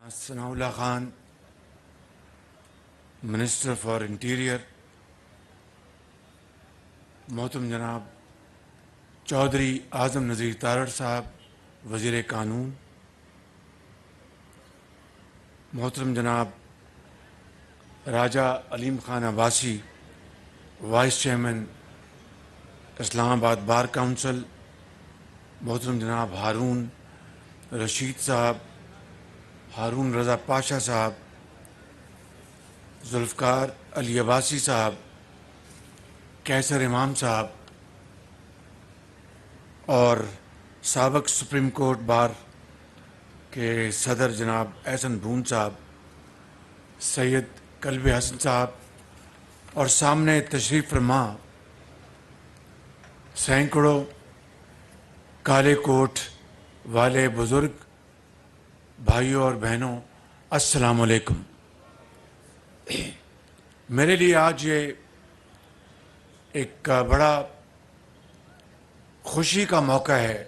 Sana Allah Khan minister for interior, محترم جناب چودھری اعظم نذیر تارڑ صاحب وزیر قانون، محترم جناب راجہ علیم خان عباسی وائس چیئرمین اسلام آباد بار کونسل، محترم جناب ہارون رشید صاحب، ہارون رضا پاشا صاحب، ذوالفقار علی عباسی صاحب، کیسر امام صاحب اور سابق سپریم کورٹ بار کے صدر جناب احسن بھون صاحب، سید قلب حسن صاحب اور سامنے تشریف فرما سینکڑوں کالے کوٹ والے بزرگ بھائیوں اور بہنوں، السلام علیکم۔ میرے لیے آج یہ ایک بڑا خوشی کا موقع ہے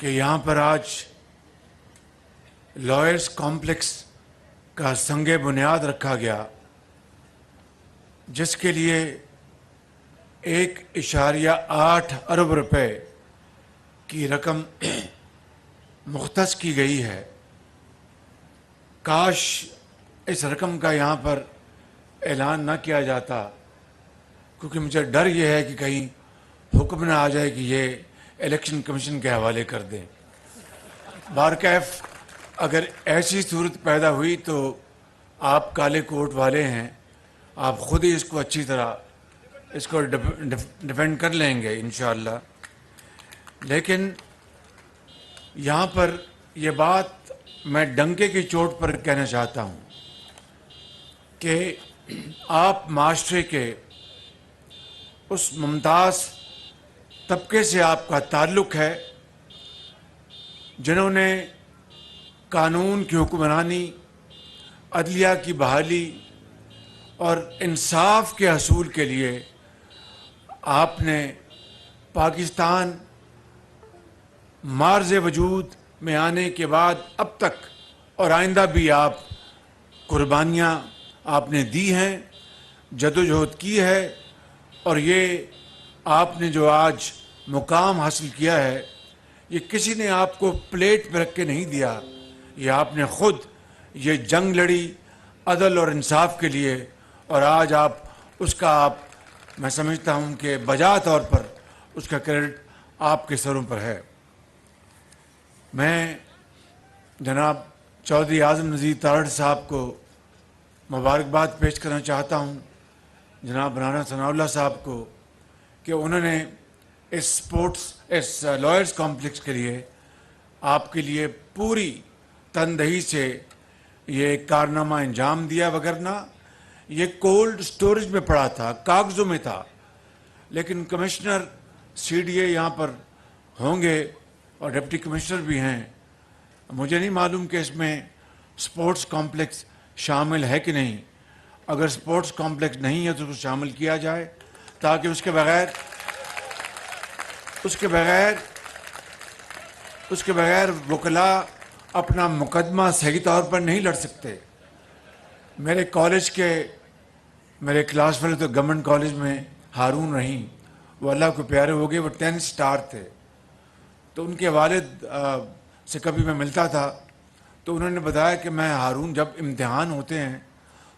کہ یہاں پر آج لائرز کمپلیکس کا سنگ بنیاد رکھا گیا، جس کے لیے 1.8 ارب روپے کی رقم مختص کی گئی ہے۔ کاش اس رقم کا یہاں پر اعلان نہ کیا جاتا، کیونکہ مجھے ڈر یہ ہے کہ کہیں حکم نہ آ جائے کہ یہ الیکشن کمیشن کے حوالے کر دیں۔ بارکیف اگر ایسی صورت پیدا ہوئی تو آپ کالے کوٹ والے ہیں، آپ خود ہی اس کو اچھی طرح اس کو ڈیفینڈ کر لیں گے انشاءاللہ۔ لیکن یہاں پر یہ بات میں ڈنکے کی چوٹ پر کہنا چاہتا ہوں کہ آپ معاشرے کے اس ممتاز طبقے سے آپ کا تعلق ہے جنہوں نے قانون کی حکمرانی، عدلیہ کی بحالی اور انصاف کے حصول کے لیے آپ نے پاکستان مارز وجود میں آنے کے بعد اب تک اور آئندہ بھی آپ قربانیاں آپ نے دی ہیں، جدوجہد کی ہے، اور یہ آپ نے جو آج مقام حاصل کیا ہے یہ کسی نے آپ کو پلیٹ پہ رکھ کے نہیں دیا، یہ آپ نے خود یہ جنگ لڑی عدل اور انصاف کے لیے، اور آج آپ اس کا میں سمجھتا ہوں کہ بجا طور پر اس کا کریڈٹ آپ کے سروں پر ہے۔ میں جناب چودھری اعظم نذیر تارڑ صاحب کو مبارکباد پیش کرنا چاہتا ہوں، جناب رانا ثناء اللہ صاحب کو، کہ انہوں نے اس لائرز کمپلیکس کے لیے آپ کے لیے پوری تندہی سے یہ کارنامہ انجام دیا، وگرنہ یہ کولڈ سٹوریج میں پڑا تھا، کاغذوں میں تھا۔ لیکن کمشنر سی ڈی اے یہاں پر ہوں گے اور ڈپٹی کمشنر بھی ہیں، مجھے نہیں معلوم کہ اس میں سپورٹس کمپلیکس شامل ہے کہ نہیں۔ اگر سپورٹس کمپلیکس نہیں ہے تو اس کو شامل کیا جائے، تاکہ اس کے بغیر وکلاء اپنا مقدمہ صحیح طور پر نہیں لڑ سکتے۔ میرے کالج کے میرے کلاس فیلو تو گورنمنٹ کالج میں ہارون رحیم، وہ اللہ کو پیارے ہو گئے، وہ 10 سٹار تھے، تو ان کے والد سے کبھی میں ملتا تھا تو انہوں نے بتایا کہ میں ہارون، جب امتحان ہوتے ہیں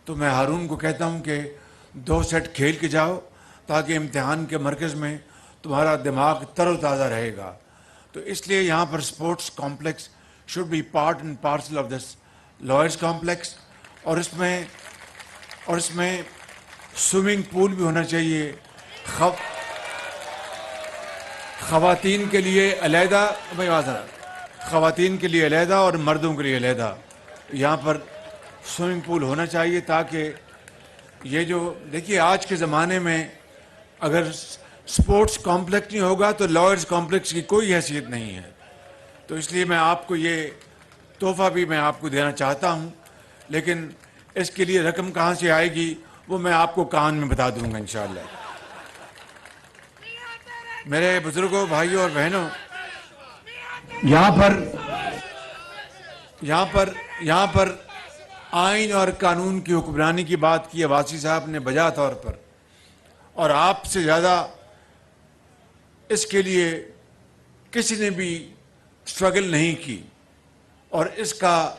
تو میں ہارون کو کہتا ہوں کہ 2 سیٹ کھیل کے جاؤ تاکہ امتحان کے مرکز میں تمہارا دماغ تر و تازہ رہے گا۔ تو اس لیے یہاں پر sports complex should be part and parcel of this lawyers complex, اور اس میں سوئمنگ پول بھی ہونا چاہیے، خواتین کے لیے علیحدہ، خواتین کے لیے علیحدہ اور مردوں کے لیے علیحدہ یہاں پر سوئمنگ پول ہونا چاہیے، تاکہ یہ جو دیکھیے آج کے زمانے میں اگر سپورٹس کمپلیکس نہیں ہوگا تو لائرز کمپلیکس کی کوئی حیثیت نہیں ہے۔ تو اس لیے میں آپ کو یہ تحفہ بھی میں آپ کو دینا چاہتا ہوں، لیکن اس کے لیے رقم کہاں سے آئے گی وہ میں آپ کو کان میں بتا دوں گا انشاءاللہ۔ میرے بزرگوں، بھائیوں اور بہنوں، یہاں پر آئین اور قانون کی حکمرانی کی بات کی عباسی صاحب نے بجا طور پر، اور آپ سے زیادہ اس کے لیے کسی نے بھی سٹرگل نہیں کی، اور اس کا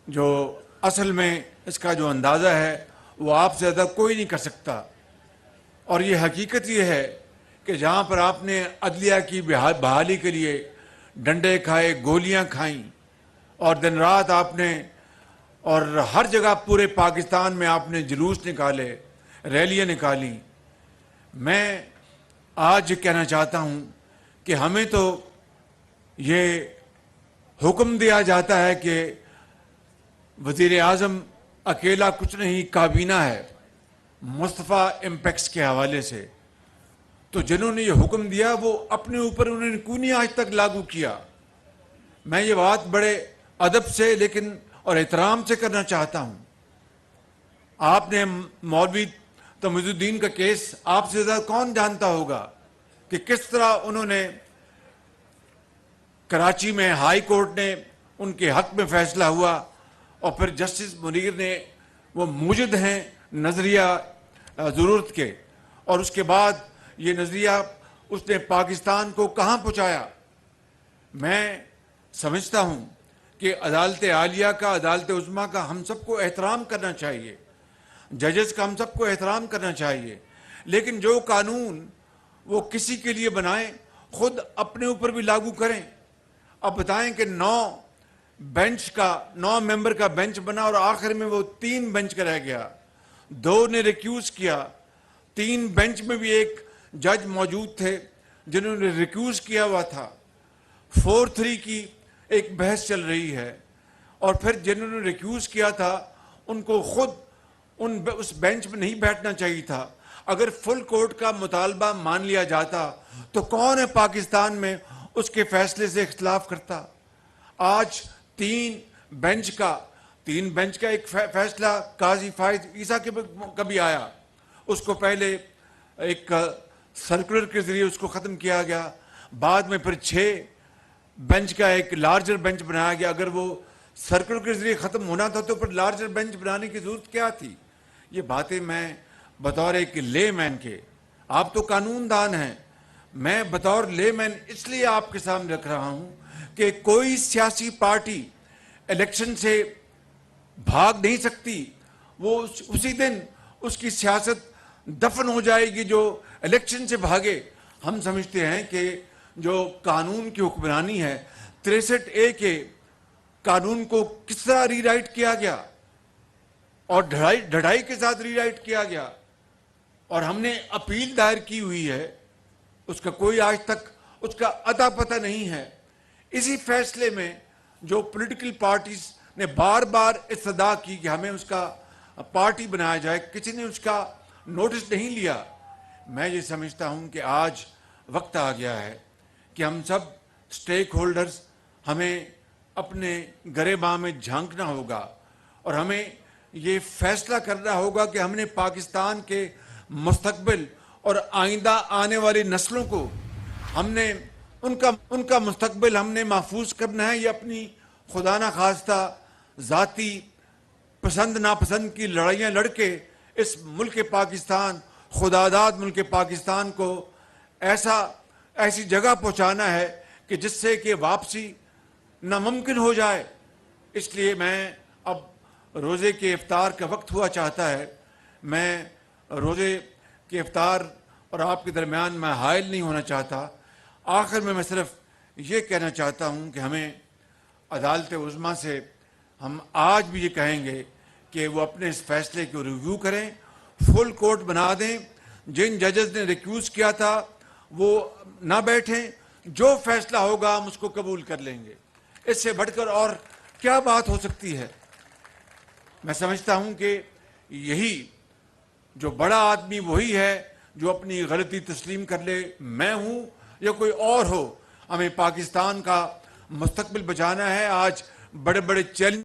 جو اصل میں اس کا جو اندازہ ہے وہ آپ سے زیادہ کوئی نہیں کر سکتا۔ اور یہ حقیقت یہ ہے کہ جہاں پر آپ نے عدلیہ کی بحالی کے لیے ڈنڈے کھائے، گولیاں کھائیں، اور دن رات آپ نے، اور ہر جگہ پورے پاکستان میں آپ نے جلوس نکالے، ریلیاں نکالی، میں آج یہ کہنا چاہتا ہوں کہ ہمیں تو یہ حکم دیا جاتا ہے کہ وزیر اعظم اکیلا کچھ نہیں، کابینہ ہے مصطفیٰ امپیکس کے حوالے سے، تو جنہوں نے یہ حکم دیا وہ اپنے اوپر انہوں نے کیوں نہیں آج تک لاگو کیا؟ میں یہ بات بڑے ادب سے لیکن اور احترام سے کرنا چاہتا ہوں۔ آپ نے مولوی تمید الدین کا کیس آپ سے زیادہ کون جانتا ہوگا کہ کس طرح انہوں نے کراچی میں ہائی کورٹ نے ان کے حق میں فیصلہ ہوا، اور پھر جسٹس منیر نے، وہ موجد ہیں نظریہ ضرورت کے، اور اس کے بعد یہ نظریہ اس نے پاکستان کو کہاں پہنچایا۔ میں سمجھتا ہوں کہ عدالت عالیہ کا، عدالت عظمیٰ کا ہم سب کو احترام کرنا چاہیے، ججز کا ہم سب کو احترام کرنا چاہیے، لیکن جو قانون وہ کسی کے لیے بنائیں خود اپنے اوپر بھی لاگو کریں۔ اب بتائیں کہ 9 ممبر کا بینچ بنا اور آخر میں وہ 3 بینچ کا رہ گیا، 2 نے ریکیوز کیا، 3 بینچ میں بھی ایک جج موجود تھے جنہوں نے ریکیوز کیا ہوا تھا، 4-3 کی ایک بحث چل رہی ہے، اور پھر جنہوں نے ریکیوز کیا تھا ان کو خود اس بینچ میں نہیں بیٹھنا چاہیے تھا۔ اگر فل کورٹ کا مطالبہ مان لیا جاتا تو کون ہے پاکستان میں اس کے فیصلے سے اختلاف کرتا؟ آج 3 بینچ کا ایک فیصلہ قاضی فائز عیسیٰ کے کبھی آیا، اس کو پہلے ایک سرکولر کے ذریعے اس کو ختم کیا گیا، بعد میں پھر 6 بینچ کا ایک لارجر بینچ بنایا گیا۔ اگر وہ سرکل کے ذریعے ختم ہونا تھا تو پھر لارجر بینچ بنانے کی ضرورت کیا تھی؟ یہ باتیں میں بطور ایک لے مین کے، آپ تو قانون دان ہیں، میں بطور لے مین اس لیے آپ کے سامنے رکھ رہا ہوں کہ کوئی سیاسی پارٹی الیکشن سے بھاگ نہیں سکتی، وہ اسی دن اس کی سیاست دفن ہو جائے گی جو الیکشن سے بھاگے۔ ہم سمجھتے ہیں کہ جو قانون کی حکمرانی ہے، 63A کے قانون کو کس طرح ری رائٹ کیا گیا اور ڈھڑائی کے ساتھ ری رائٹ کیا گیا، اور ہم نے اپیل دائر کی ہوئی ہے، اس کا کوئی آج تک اس کا اتا پتہ نہیں ہے۔ اسی فیصلے میں جو پولیٹیکل پارٹیز نے بار بار استدعا کی کہ ہمیں اس کا پارٹی بنایا جائے، کسی نے اس کا نوٹس نہیں لیا۔ میں یہ سمجھتا ہوں کہ آج وقت آ گیا ہے کہ ہم سب سٹیک ہولڈرز ہمیں اپنے گریباں میں جھانکنا ہوگا، اور ہمیں یہ فیصلہ کرنا ہوگا کہ ہم نے پاکستان کے مستقبل اور آئندہ آنے والی نسلوں کو ہم نے ان کا مستقبل ہم نے محفوظ کرنا ہے، یا اپنی خدا نہ خواستہ ذاتی پسند ناپسند کی لڑائیاں لڑ کے اس ملک پاکستان، خداداد ملک پاکستان کو ایسی جگہ پہنچانا ہے کہ جس سے کہ واپسی ناممکن ہو جائے۔ اس لیے میں اب روزے کے افطار کا وقت ہوا چاہتا ہے، میں روزے کے افطار اور آپ کے درمیان میں حائل نہیں ہونا چاہتا۔ آخر میں صرف یہ کہنا چاہتا ہوں کہ ہمیں عدالت عظمیٰ سے ہم آج بھی یہ کہیں گے کہ وہ اپنے اس فیصلے کو ریویو کریں، فل کورٹ بنا دیں، جن ججز نے ریکیوز کیا تھا وہ نہ بیٹھیں، جو فیصلہ ہوگا ہم اس کو قبول کر لیں گے۔ اس سے بڑھ کر اور کیا بات ہو سکتی ہے؟ میں سمجھتا ہوں کہ یہی جو بڑا آدمی وہی ہے جو اپنی غلطی تسلیم کر لے، میں ہوں یا کوئی اور ہو، ہمیں پاکستان کا مستقبل بچانا ہے۔ آج بڑے بڑے چیلنج